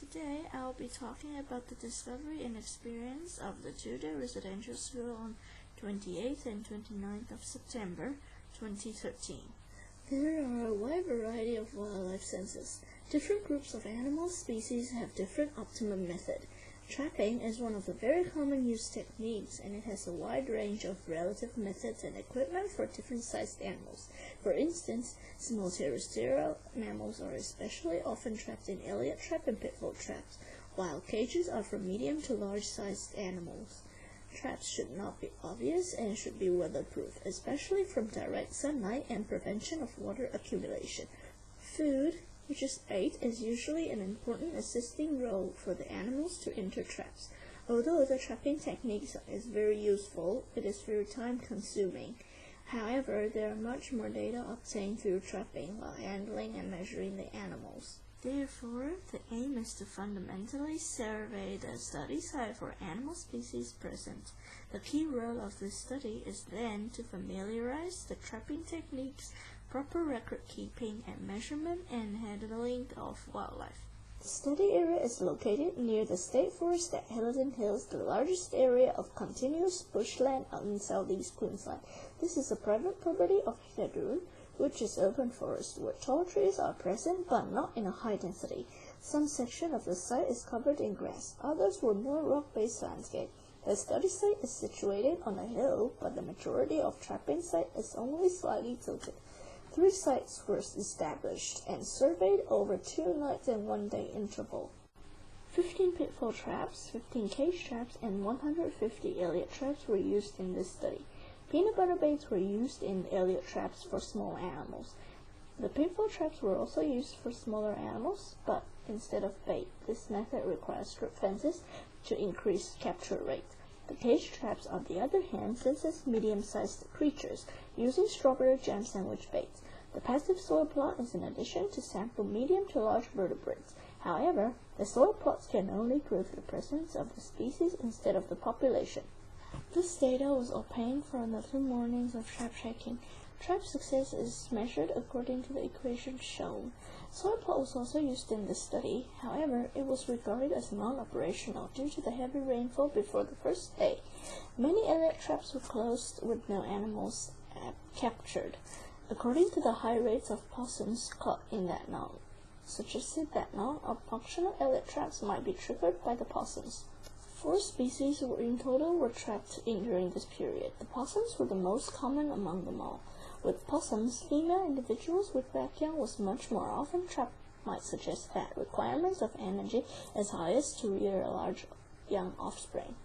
Today, I'll be talking about the discovery and experience of the two-day residential school on 28th and 29th of September 2013. There are a wide variety of wildlife senses. Different groups of animal species have different optimum method. Trapping is one of the very common use techniques, and it has a wide range of relative methods and equipment for different sized animals. For instance, small terrestrial mammals are especially often trapped in Elliott trap and pitfall traps, while cages are for medium to large sized animals. Traps should not be obvious and should be weatherproof, especially from direct sunlight and prevention of water accumulation. Food, which is bait, is usually an important assisting role for the animals to enter traps. Although the trapping technique is very useful, it is very time-consuming. However, there are much more data obtained through trapping while handling and measuring the animals. Therefore, the aim is to fundamentally survey the study site for animal species present. The key role of this study is then to familiarize the trapping techniques, proper record keeping and measurement and handling of wildlife. The study area is located near the state forest at Hilton Hills, the largest area of continuous bushland in southeast Queensland. This is a private property of Hedrun, which is open forest where tall trees are present but not in a high density. Some section of the site is covered in grass, others were more rock-based landscape. The study site is situated on a hill, but the majority of trapping site is only slightly tilted. 3 sites were established and surveyed over 2 nights and 1 day interval. 15 pitfall traps, 15 cage traps, and 150 Elliott traps were used in this study. Peanut butter baits were used in Elliott traps for small animals. The pitfall traps were also used for smaller animals, but instead of bait, this method requires strip fences to increase capture rate. The cage traps, on the other hand, senses medium-sized creatures, using strawberry jam sandwich baits. The passive soil plot is in addition to sample medium to large vertebrates. However, the soil plots can only prove the presence of the species instead of the population. This data was obtained from the 2 mornings of trap checking. Trap success is measured according to the equation shown. Soil plot was also used in this study. However, it was regarded as non-operational due to the heavy rainfall before the first day. Many Elliott traps were closed with no animals captured. According to the high rates of possums caught in that knot, suggested that non-functional Elliott traps might be triggered by the possums. 4 species in total were trapped during this period. The possums were the most common among them all. With possums, female individuals with black young was much more often trapped, might suggest that requirements of energy as high as to rear a large young offspring.